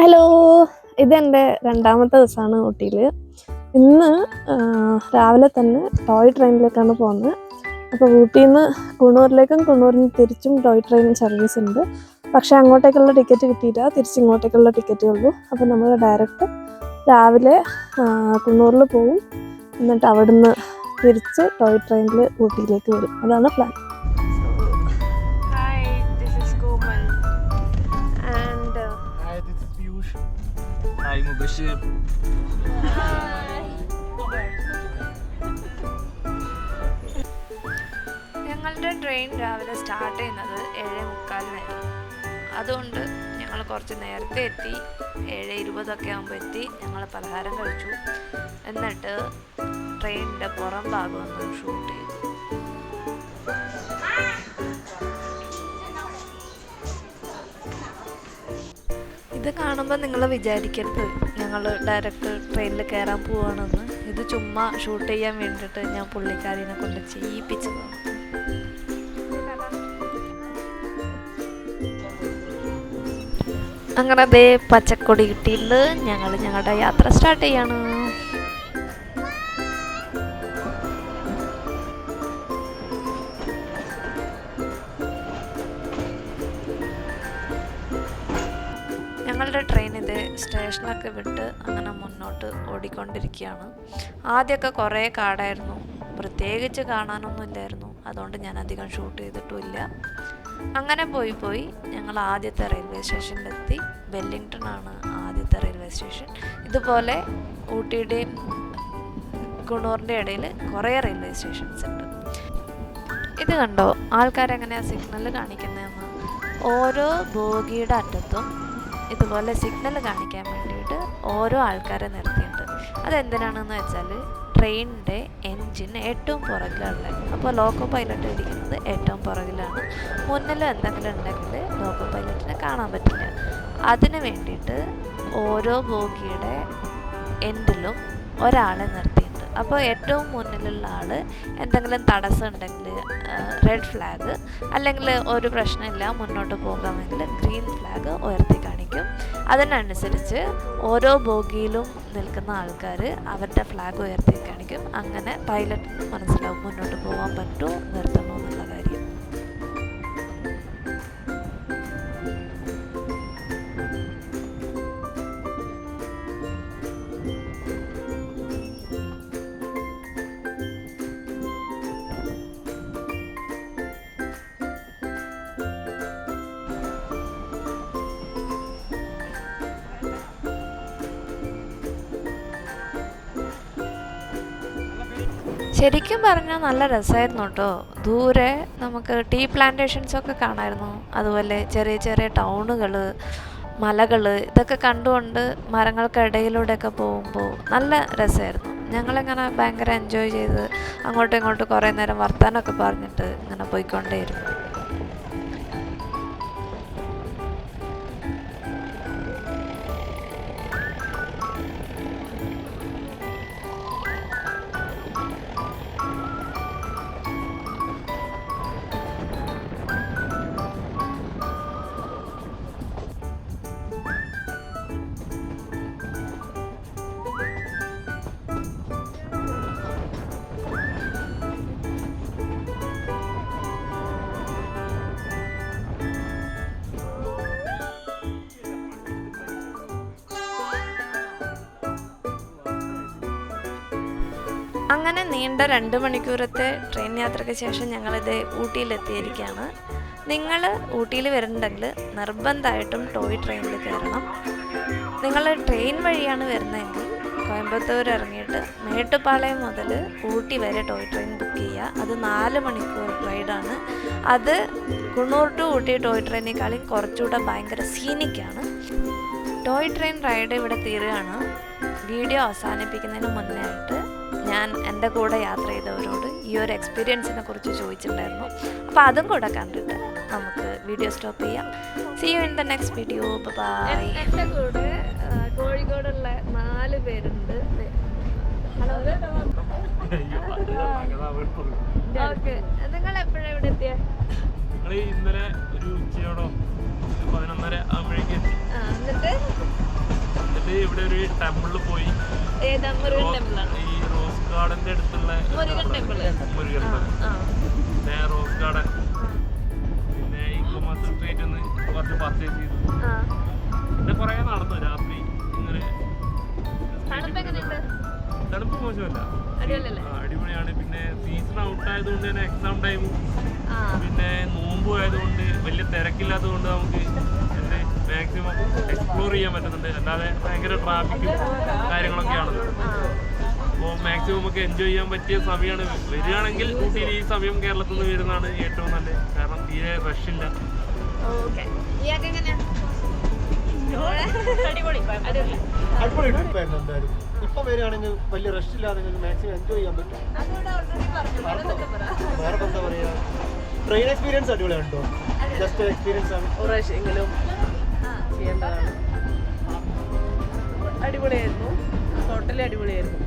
Hello, ഇതെൻ്റെ രണ്ടാമത്തെ ദിവസമാണ് ഊട്ടിയിൽ. ഇന്ന് രാവിലെ തന്നെ ടോയ് ട്രെയിനിലേക്കാണ് പോകുന്നത്. അപ്പോൾ ഊട്ടിയിൽ നിന്ന് കുണ്ണൂരിലേക്കും കുണ്ണൂരിൽ നിന്ന് തിരിച്ചും ടോയ് ട്രെയിൻ സർവീസ് ഉണ്ട്. പക്ഷേ അങ്ങോട്ടേക്കുള്ള ടിക്കറ്റ് കിട്ടിയില്ല, തിരിച്ചിങ്ങോട്ടേക്കുള്ള ടിക്കറ്റേ ഉള്ളൂ. അപ്പോൾ നമ്മൾ ഡയറക്റ്റ് രാവിലെ കുണ്ണൂരിൽ പോവും, എന്നിട്ട് അവിടുന്ന് തിരിച്ച് ടോയ് ട്രെയിനിൽ ഊട്ടിയിലേക്ക് വരും. അതാണ് പ്ലാൻ. Hi Mubashir. ഞങ്ങളുടെ ട്രെയിൻ രാവിലെ സ്റ്റാർട്ട് ചെയ്യുന്നത് 7:45. അതുകൊണ്ട് ഞങ്ങൾ കുറച്ച് നേരത്തെ എത്തി. 7:20 ആകുമ്പോൾ എത്തി. ഞങ്ങൾ പലഹാരം കഴിച്ചു. എന്നിട്ട് ട്രെയിനിൻ്റെ പുറം ഭാഗം ഒന്ന് ഷൂട്ട് ചെയ്തു. ഇത് കാണുമ്പോൾ നിങ്ങൾ വിചാരിക്കരുത് ഞങ്ങൾ ഡയറക്റ്റ് ട്രെയിനിൽ കയറാൻ പോവുകയാണെന്ന്. ഇത് ചുമ്മാ ഷൂട്ട് ചെയ്യാൻ വേണ്ടിയിട്ട് ഞാൻ പുള്ളിക്കാരിനെ കൊണ്ട് ചെയ്യിപ്പിച്ചതാണ്. അങ്ങനെ അതേ പച്ചക്കൊടി കിട്ടിയിട്ട് ഞങ്ങൾ ഞങ്ങളുടെ യാത്ര സ്റ്റാർട്ട് ചെയ്യാണ്. ഞങ്ങളുടെ ട്രെയിൻ ഇത് സ്റ്റേഷനൊക്കെ വിട്ട് അങ്ങനെ മുന്നോട്ട് ഓടിക്കൊണ്ടിരിക്കുകയാണ്. ആദ്യമൊക്കെ കുറേ കാടായിരുന്നു, പ്രത്യേകിച്ച് കാണാനൊന്നും ഇല്ലായിരുന്നു. അതുകൊണ്ട് ഞാൻ അധികം ഷൂട്ട് ചെയ്തിട്ടുമില്ല. അങ്ങനെ പോയി ഞങ്ങൾ ആദ്യത്തെ റെയിൽവേ സ്റ്റേഷനിലെത്തി. വെല്ലിംഗ്ടൺ ആണ് ആദ്യത്തെ റെയിൽവേ സ്റ്റേഷൻ. ഇതുപോലെ ഊട്ടിയുടെയും കുണ്ണൂറിൻ്റെ ഇടയിൽ കുറേ റെയിൽവേ സ്റ്റേഷൻസ് ഉണ്ട്. ഇത് കണ്ടോ, ആൾക്കാരെങ്ങനെയാണ് സിഗ്നൽ കാണിക്കുന്നതെന്ന്. ഓരോ ബോഗിയുടെ അറ്റത്തും ഇതുപോലെ സിഗ്നൽ കാണിക്കാൻ വേണ്ടിയിട്ട് ഓരോ ആൾക്കാരെ നിർത്തിയിട്ടുണ്ട്. അതെന്തിനാണെന്ന് വെച്ചാൽ ട്രെയിനിൻ്റെ എൻജിൻ ഏറ്റവും പുറകിലാണ്. അപ്പോൾ ലോക്കോ പൈലറ്റ് ഇരിക്കുന്നത് ഏറ്റവും പുറകിലാണ്. മുന്നിൽ എന്തെങ്കിലും ഉണ്ടെങ്കിൽ ലോക്കോ പൈലറ്റിനെ കാണാൻ പറ്റില്ല. അതിന് വേണ്ടിയിട്ട് ഓരോ ബോഗിയുടെ എൻഡിലും ഒരാളെ നിർത്തിയിട്ടുണ്ട്. അപ്പോൾ ഏറ്റവും മുന്നിലുള്ള ആൾ എന്തെങ്കിലും തടസ്സം ഉണ്ടെങ്കിൽ റെഡ് ഫ്ലാഗ്, അല്ലെങ്കിൽ ഒരു പ്രശ്നമില്ല മുന്നോട്ട് പോകാമെങ്കിൽ ഗ്രീൻ ഫ്ലാഗ് ഉയർത്തി കാണിക്കും. അതിനനുസരിച്ച് ഓരോ ബോഗിയിലും നിൽക്കുന്ന ആൾക്കാർ അവരുടെ ഫ്ലാഗ് ഉയർത്തി കാണിക്കും. അങ്ങനെ പൈലറ്റിന് മനസ്സിലാവും മുന്നോട്ട് പോകാൻ പറ്റുമോ നിർത്തണോ എന്നുള്ള കാര്യം. ശരിക്കും പറഞ്ഞാൽ നല്ല രസമായിരുന്നു കേട്ടോ. ദൂരെ നമുക്ക് ടീ പ്ലാന്റേഷൻസൊക്കെ കാണാമായിരുന്നു. അതുപോലെ ചെറിയ ചെറിയ ടൗണുകൾ, മലകൾ, ഇതൊക്കെ കണ്ടുകൊണ്ട് മരങ്ങൾക്കിടയിലൂടെയൊക്കെ പോകുമ്പോൾ നല്ല രസമായിരുന്നു. ഞങ്ങളിങ്ങനെ ഭയങ്കര എൻജോയ് ചെയ്ത് അങ്ങോട്ടും ഇങ്ങോട്ടും കുറേ നേരം വർത്താനമൊക്കെ പറഞ്ഞിട്ട് ഇങ്ങനെ പോയിക്കൊണ്ടേയിരുന്നു. അങ്ങനെ നീണ്ട 2 മണിക്കൂറത്തെ ട്രെയിൻ യാത്രയ്ക്ക് ശേഷം ഞങ്ങളിത് ഊട്ടിയിലെത്തിയിരിക്കുകയാണ്. നിങ്ങൾ ഊട്ടിയിൽ വരുന്നുണ്ടെങ്കിൽ നിർബന്ധമായിട്ടും ടോയ് ട്രെയിനിൽ കയറണം. നിങ്ങൾ ട്രെയിൻ വഴിയാണ് വരുന്നതെങ്കിൽ കോയമ്പത്തൂർ ഇറങ്ങിയിട്ട് മേട്ടുപ്പാളയം മുതൽ ഊട്ടി വരെ ടോയ് ട്രെയിൻ ബുക്ക് ചെയ്യുക. അത് 4 മണിക്കൂർ റൈഡാണ്. അത് കുണ്ണൂർ ടു ഊട്ടി ടോയ് ട്രെയിനേക്കാളും കുറച്ചുകൂടെ ഭയങ്കര സീനിക്കാണ്. ടോയ് ട്രെയിൻ റൈഡ് ഇവിടെ തീരുകയാണ്. വീഡിയോ അവസാനിപ്പിക്കുന്നതിന് മുന്നേ ആയിട്ട് ഞാൻ എൻ്റെ കൂടെ യാത്ര ചെയ്തവരോട് ഈ ഒരു എക്സ്പീരിയൻസിനെ കുറിച്ച് ചോദിച്ചിട്ടുണ്ടായിരുന്നു. അപ്പോൾ അതും കൂടെ കണ്ടിട്ട് നമുക്ക് വീഡിയോ സ്റ്റോപ്പ് ചെയ്യാം. See you in the next video. Bye. എൻ്റെ കൂടെ കോഴിക്കോടുള്ള 4 പേരുണ്ട്. Hello, okay. നിങ്ങൾ എപ്പോഴാണ് ഇവിടെ എത്തിയത്? ഇന്നലെ ഒരു ഉച്ചയോടോ 11:30 ആകുമ്പോഴേക്കും. എന്നിട്ട് ഇത് ഇവിടെ ഒരു ടെമ്പിളിൽ പോയി ഏതാ മുരുകൻ ടെമ്പിളാണ് ഈ റോസ് ഗാർഡന്റെ അടുത്തുള്ള മുരുകൻ ടെമ്പിൾ മുരുകൻ പിന്നെ റോസ് ഗാർഡൻ പിന്നെ ഈ കൊമേഴ്സ് സ്ട്രീറ്റ് ഒന്ന് കുറച്ച് പർച്ചേസ് ചെയ്തു പിന്നെ കുറേ നടന്നു രാത്രി ഇങ്ങനെ തണുപ്പ് മോശമല്ല അടിപൊളിയാണ് പിന്നെ സീസൺ ഔട്ട് ആയതുകൊണ്ട് തന്നെ എക്സാം ടൈമും പിന്നെ നോമ്പ് ആയതുകൊണ്ട് വലിയ തിരക്കില്ലാത്തത് കൊണ്ട് നമുക്ക് മാക്സിമം എക്സ്പ്ലോർ ചെയ്യാൻ പറ്റുന്നുണ്ട് അല്ലാതെ ഭയങ്കര ട്രാഫിക്കും കാര്യങ്ങളൊക്കെയാണല്ലോ അപ്പോൾ മാക്സിമം നമുക്ക് എൻജോയ് ചെയ്യാൻ പറ്റിയ സമയമാണ് വരികയാണെങ്കിൽ ഊട്ടിയിൽ ഈ സമയം കേരളത്തിൽ നിന്ന് വരുന്നതാണ് ഏറ്റവും നല്ലത് കാരണം തീരെ റഷില്ല അടിപൊളി ട്രിപ്പായിരുന്നു എന്തായാലും ഇപ്പൊ വരികയാണെങ്കിൽ വലിയ റഷ് ഇല്ലാതെ മാക്സിമം എൻജോയ് ചെയ്യാൻ പറ്റും വേറെ എന്താ പറയാ ട്രെയിൻ എക്സ്പീരിയൻസ് അടിപൊളിയാണ് കേട്ടോ ജസ്റ്റ് എക്സ്പീരിയൻസ് ആണ് പ്രാവശ്യമെങ്കിലും ചെയ്യേണ്ടതാണ്. അടിപൊളിയായിരുന്നു, ടോട്ടലി അടിപൊളിയായിരുന്നു.